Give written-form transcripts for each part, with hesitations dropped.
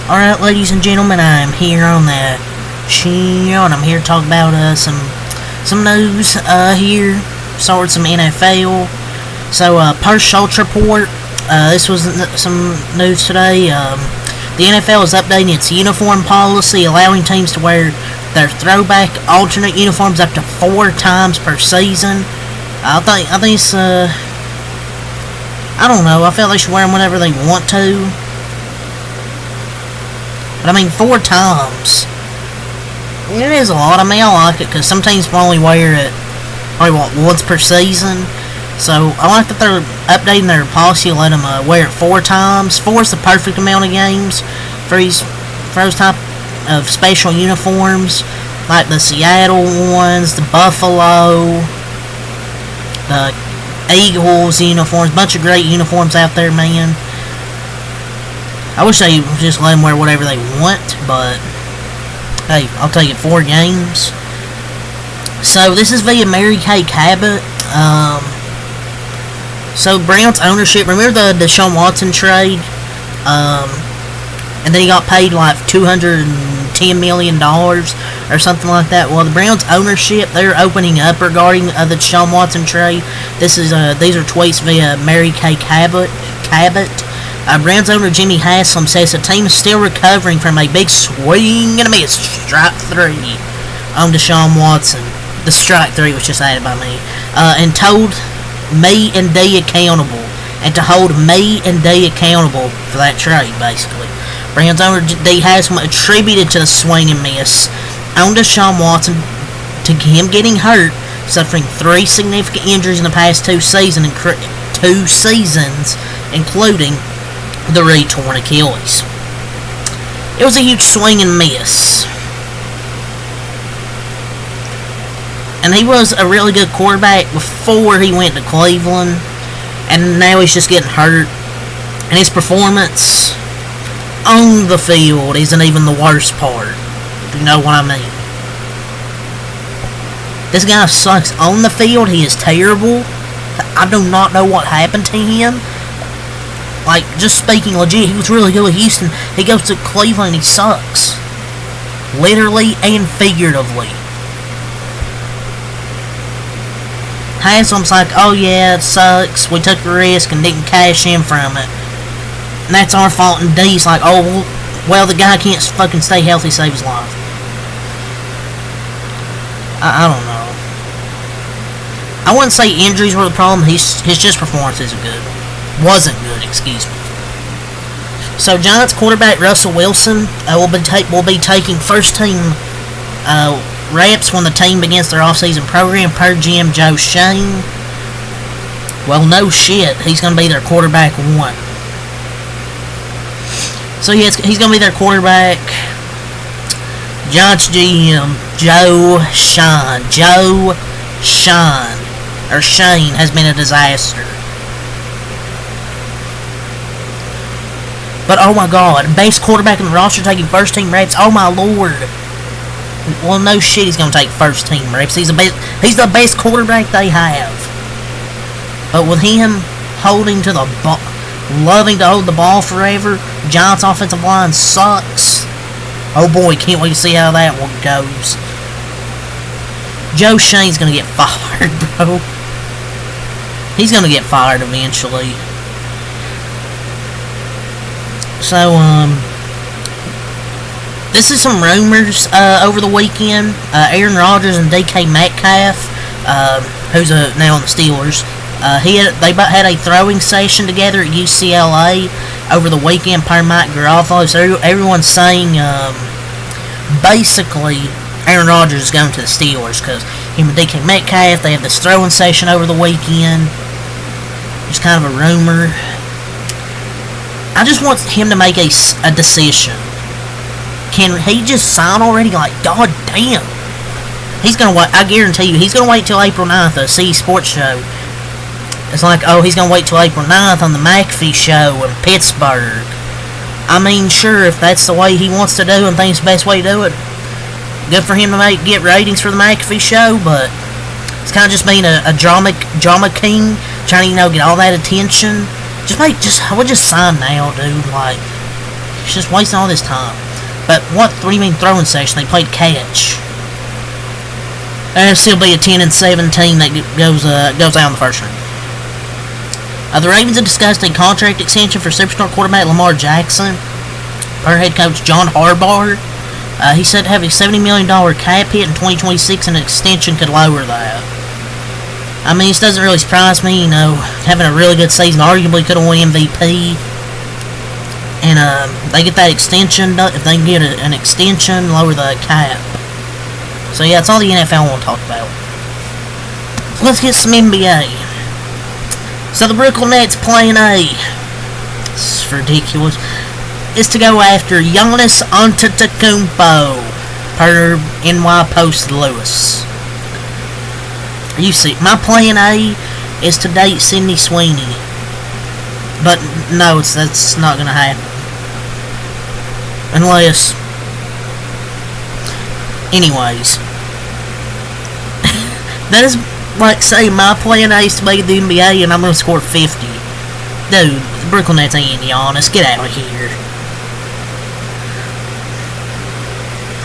Alright, ladies and gentlemen, I'm here on the show, and I'm here to talk about some news here. Start with some NFL. So, per Schultz report, this was some news today. The NFL is updating its uniform policy, allowing teams to wear their throwback alternate uniforms up to 4 times per season. I think it's, I don't know, I feel they should wear them whenever they want to. But I mean, 4 times. It is a lot. I mean, I like it because some teams only wear it probably once per season. So I like that they're updating their policy to let them wear it 4 times. 4 is the perfect amount of games for those type of special uniforms, like the Seattle ones, the Buffalo, the Eagles uniforms. Bunch of great uniforms out there, man. I wish they would just let them wear whatever they want, but hey, I'll take it 4 games. So this is via Mary Kay Cabot. So Browns ownership, remember the Deshaun Watson trade? And then he got paid like $210 million or something like that. Well, the Browns ownership, they're opening up regarding the Deshaun Watson trade. These are tweets via Mary Kay Cabot. Browns owner Jimmy Haslam says the team is still recovering from a big swing and a miss strike 3 on Deshaun Watson. The strike 3 was just added by me. And told me and D accountable. And to hold me and D accountable for that trade, basically. Browns owner D Haslam attributed to the swing and miss on Deshaun Watson to him getting hurt, suffering 3 significant injuries in the past 2 seasons, including the re-torn Achilles. It was a huge swing and miss. And he was a really good quarterback before he went to Cleveland. And now he's just getting hurt. And his performance on the field isn't even the worst part, if you know what I mean. This guy sucks. On the field, he is terrible. I do not know what happened to him. Like, just speaking legit, he was really good with Houston. He goes to Cleveland, he sucks. Literally and figuratively. Haslam's like, oh yeah, it sucks. We took a risk and didn't cash in from it. And that's our fault. And D's like, oh, well, the guy can't fucking stay healthy, save his life. I don't know. I wouldn't say injuries were the problem. His just performance isn't good. Wasn't good, excuse me. So Giants quarterback Russell Wilson will be taking first team reps when the team begins their offseason program, per GM Joe Shane. Well, no shit, he's going to be their quarterback 1. So he's going to be their quarterback. Giants GM Joe Shane has been a disaster. But oh my god, best quarterback in the roster taking first team reps. Oh my lord. Well, no shit, he's gonna take first team reps. He's the best quarterback they have. But with him holding to the ball, loving to hold the ball forever, Giants offensive line sucks. Oh boy, can't wait to see how that one goes. Joe Shane's gonna get fired, bro. He's gonna get fired eventually. So, this is some rumors over the weekend. Aaron Rodgers and DK Metcalf, who's now on the Steelers, they had a throwing session together at UCLA over the weekend per Mike Garofalo. So everyone's saying, basically, Aaron Rodgers is going to the Steelers because him and DK Metcalf, they had this throwing session over the weekend. It's kind of a rumor. I just want him to make a decision. Can he just sign already? Like, god damn. He's gonna wait. I guarantee you, he's gonna wait till April 9th, the CE Sports Show. It's like, oh, he's gonna wait till April 9th on the McAfee Show in Pittsburgh. I mean, sure, if that's the way he wants to do and thinks the best way to do it, good for him to get ratings for the McAfee Show, but it's kind of just being a drama king, trying to, get all that attention. I would just sign now, dude. Like, He's just wasting all this time. But what do you mean throwing session? They played catch. There'll still be a 10-17 that goes out in the first round. The Ravens have discussed a contract extension for superstar quarterback Lamar Jackson. Per head coach John Harbaugh, he said having a $70 million cap hit in 2026 and an extension could lower that. I mean, this doesn't really surprise me, having a really good season, arguably could have won MVP. And they get that extension, if they can get an extension, lower the cap. So yeah, that's all the NFL I want to talk about. Let's get some NBA. So the Brooklyn Nets playing it's ridiculous. It's to go after Giannis Antetokounmpo, per NY Post Lewis. You see, my plan A is to date Sydney Sweeney. But no, that's not going to happen. Unless... Anyways. That is like saying my plan A is to make the NBA and I'm going to score 50. Dude, the Brooklyn Nets ain't Giannis. Get out of here.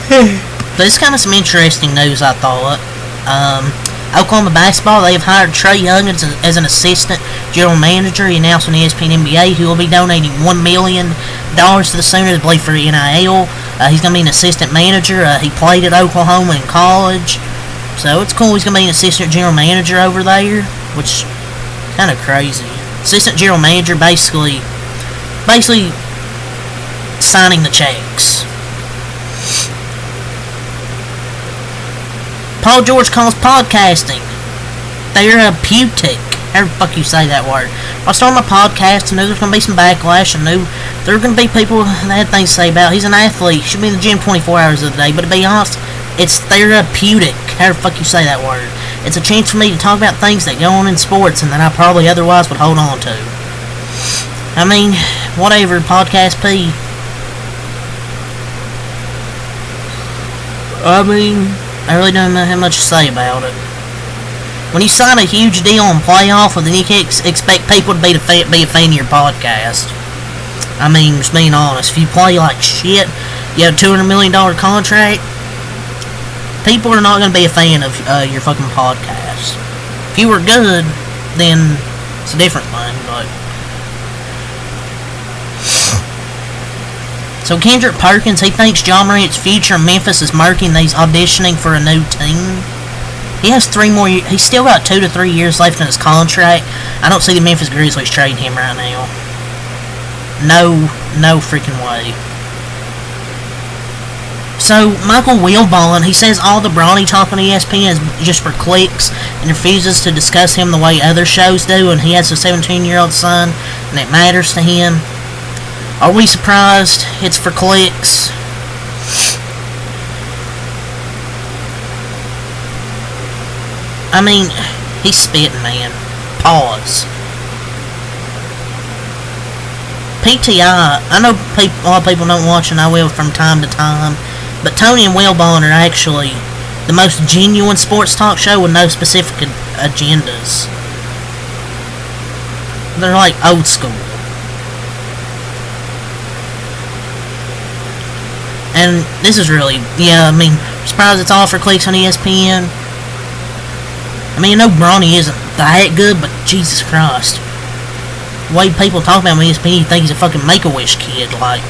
But it's kind of some interesting news, I thought. Oklahoma basketball, they have hired Trae Young as an assistant general manager. He announced on ESPN NBA he will be donating $1 million to the Sooners, I believe, for NIL. He's going to be an assistant manager. He played at Oklahoma in college. So it's cool he's going to be an assistant general manager over there, which is kind of crazy. Assistant general manager, basically signing the checks. Paul George calls podcasting therapeutic. How the fuck you say that word? I started my podcast, I knew there was going to be some backlash. I knew there were going to be people that had things to say about it. He's an athlete. He should be in the gym 24 hours of the day. But to be honest, it's therapeutic. How the fuck you say that word? It's a chance for me to talk about things that go on in sports and that I probably otherwise would hold on to. I mean, whatever, Podcast P. I really don't have much to say about it. When you sign a huge deal on playoff, then you can't expect people to be a fan of your podcast. I mean, just being honest, if you play like shit, you have a $200 million contract, people are not going to be a fan of your fucking podcast. If you were good, then it's a different thing, but... So Kendrick Perkins, he thinks Ja Morant's future in Memphis is murky and he's auditioning for a new team. He has 3 more years. He's still got 2 to 3 years left in his contract. I don't see the Memphis Grizzlies trading him right now. No freaking way. So Michael Wilbon, he says all the Bronny talk on ESPN is just for clicks and refuses to discuss him the way other shows do, and he has a 17-year-old son and it matters to him. Are we surprised it's for clicks? I mean, he's spitting, man. Pause. PTI, I know a lot of people don't watch, and I will from time to time, but Tony and Wilbon are actually the most genuine sports talk show with no specific agendas. They're like old school. And this is really, I'm surprised it's all for clicks on ESPN. I mean, I know Bronny isn't that good, but Jesus Christ. The way people talk about him on ESPN, you think he's a fucking Make-A-Wish kid, like.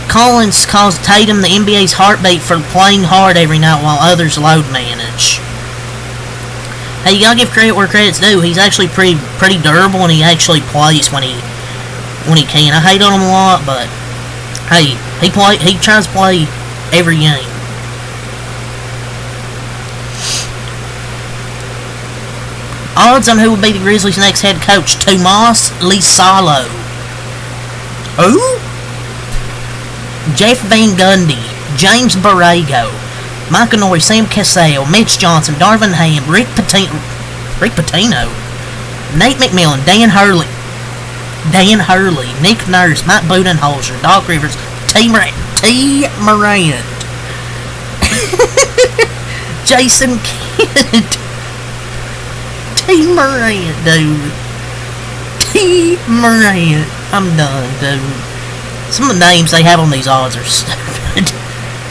Collins calls Tatum the NBA's heartbeat for playing hard every night while others load manage. Hey, you gotta give credit where credit's due. He's actually pretty durable, and he actually plays when he can. I hate on him a lot, but hey, he tries to play every game. Odds on who will be the Grizzlies' next head coach: Tomas Lisalo. Who? Jeff Van Gundy, James Borrego, Michael Norrie, Sam Cassell, Mitch Johnson, Darvin Ham, Rick Pitino, Nate McMillan, Dan Hurley, Nick Nurse, Mike Budenholzer, Doc Rivers, T. Morant, Jason Kidd, T. Morant, dude. Steve Morant. I'm done, dude. Some of the names they have on these odds are stupid.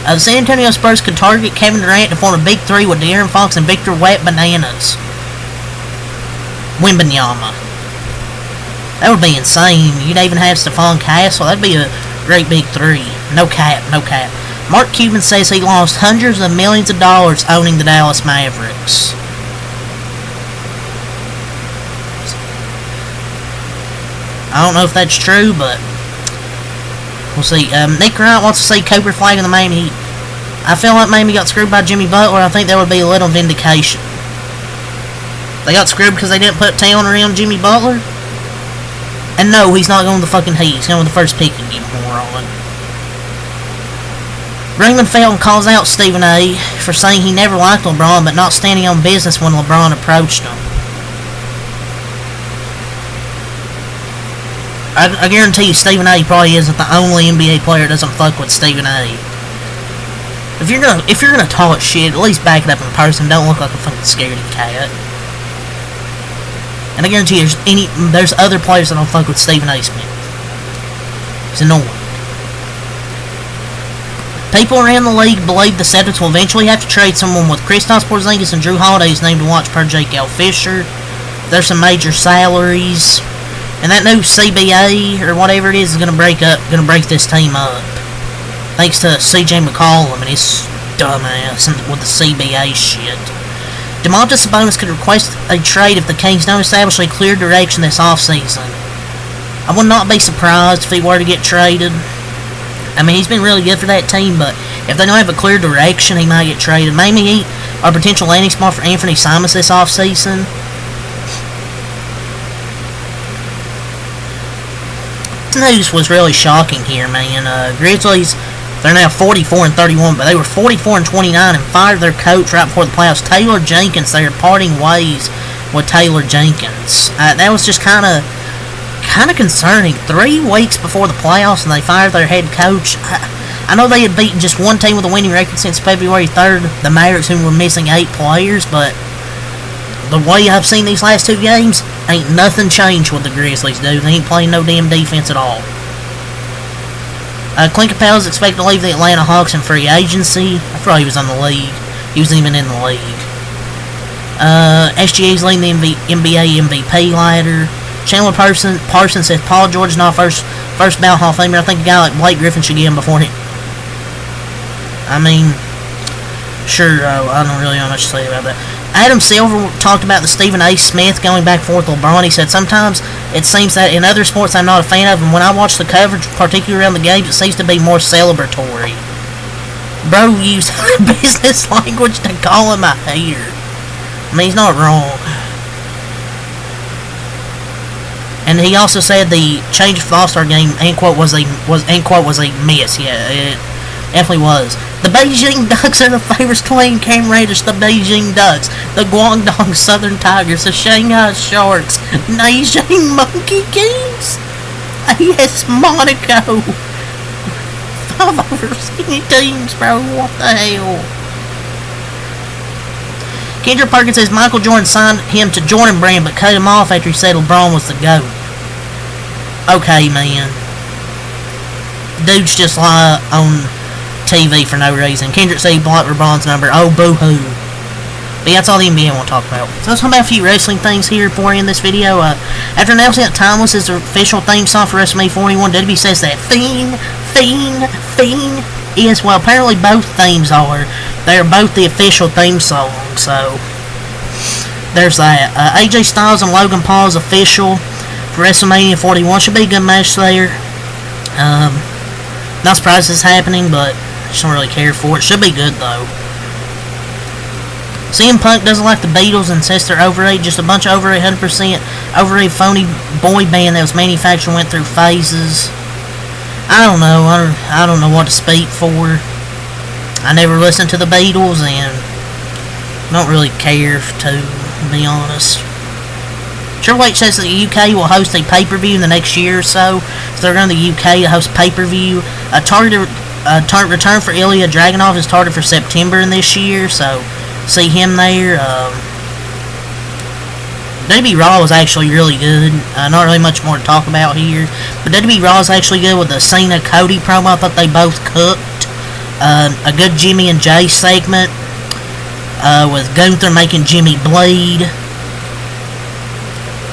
The San Antonio Spurs could target Kevin Durant to form a big three with De'Aaron Fox and Victor Wet Bananas Wembanyama. That would be insane. You'd even have Stephon Castle. That'd be a great big three. No cap, no cap. Mark Cuban says he lost hundreds of millions of dollars owning the Dallas Mavericks. I don't know if that's true, but we'll see. Nick Wright wants to see Cooper Flagg in the Miami Heat. I feel like Miami got screwed by Jimmy Butler. I think there would be a little vindication. They got screwed because they didn't put talent around Jimmy Butler. And no, he's not going to the fucking Heat. He's going with the first pick and get more on. Raymond Felton calls out Stephen A. for saying he never liked LeBron, but not standing on business when LeBron approached him. I guarantee you Stephen A. probably isn't the only NBA player that doesn't fuck with Stephen A. If you're gonna talk shit, at least back it up in person. Don't look like a fucking scaredy cat. And I guarantee you there's other players that don't fuck with Stephen A. Smith. He's annoying. People around the league believe the Celtics will eventually have to trade someone with Kristaps Porzingis and Drew Holiday's name to watch per Jake L. Fisher. There's some major salaries. And that new CBA, or whatever it is gonna break this team up. Thanks to CJ McCollum and his dumbass with the CBA shit. DeMontis Sabonis could request a trade if the Kings don't establish a clear direction this offseason. I would not be surprised if he were to get traded. I mean, he's been really good for that team, but if they don't have a clear direction, he might get traded. Maybe he a potential landing spot for Anthony Simons this offseason. News was really shocking here, man. Grizzlies, they're now 44-31, but they were 44-29 and fired their coach right before the playoffs. Taylor Jenkins, they are parting ways with Taylor Jenkins. That was just kind of concerning. 3 weeks before the playoffs, and they fired their head coach. I know they had beaten just one team with a winning record since February 3rd, the Mavericks, who were missing 8 players, but the way I've seen these last 2 games, ain't nothing changed with the Grizzlies, dude. They ain't playing no damn defense at all. Clint Capela is expected to leave the Atlanta Hawks in free agency. I thought he was on the league. He wasn't even in the league. SGA's leading the NBA MVP ladder. Chandler Parsons says Paul George is not first ballot Hall of Famer. I think a guy like Blake Griffin should get him before him. I mean, sure, I don't really know much to say about that. Adam Silver talked about the Stephen A. Smith going back and forth with LeBron. He said, sometimes it seems that in other sports I'm not a fan of, and when I watch the coverage, particularly around the games, it seems to be more celebratory. Bro used business language to call him a hater. I mean, he's not wrong. And he also said the change for the All-Star game, end quote, was a miss. Yeah, it definitely was. The Beijing Ducks are the favorites playing Cam Raiders, the Beijing Ducks, the Guangdong Southern Tigers, the Shanghai Sharks, Nanjing Monkey Kings, AS Monaco. 5 overseas teams, bro. What the hell? Kendrick Perkins says Michael Jordan signed him to Jordan Brand but cut him off after he said LeBron was the GOAT. Okay, man. Dudes just lie on TV for no reason. Kendrick said he blocked LeBron's number. Oh, boo-hoo. But yeah, that's all the NBA I want to talk about. So let's talk about a few wrestling things here before we end this video. After announcing that Timeless is the official theme song for WrestleMania 41, WWE says that Fiend is, well, apparently both themes are. They are both the official theme song, so there's that. AJ Styles and Logan Paul is official for WrestleMania 41. Should be a good match there. Not surprised this is happening, but I just don't really care for it. Should be good, though. CM Punk doesn't like the Beatles and says they're overrated. Just a bunch of overrated, 100% overrated phony boy band that was manufactured and went through phases. I don't know. I don't know what to speak for. I never listened to the Beatles and don't really care to be honest. Triple H says that the UK will host a pay-per-view in the next year or so. So they're going to the UK to host pay-per-view. A return for Ilya Dragunov is targeted for September in this year, so see him there. WWE Raw was actually really good. Not really much more to talk about here, but WWE Raw is actually good with the Cena Cody promo. I thought they both cooked. A good Jimmy and Jay segment with Gunther making Jimmy bleed.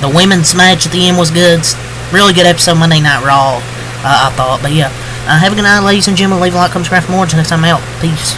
The women's match at the end was good. Really good episode of Monday Night Raw, I thought. But yeah, have a good night, ladies and gentlemen. Leave a like, subscribe for more. Until next time, I'm out. Peace.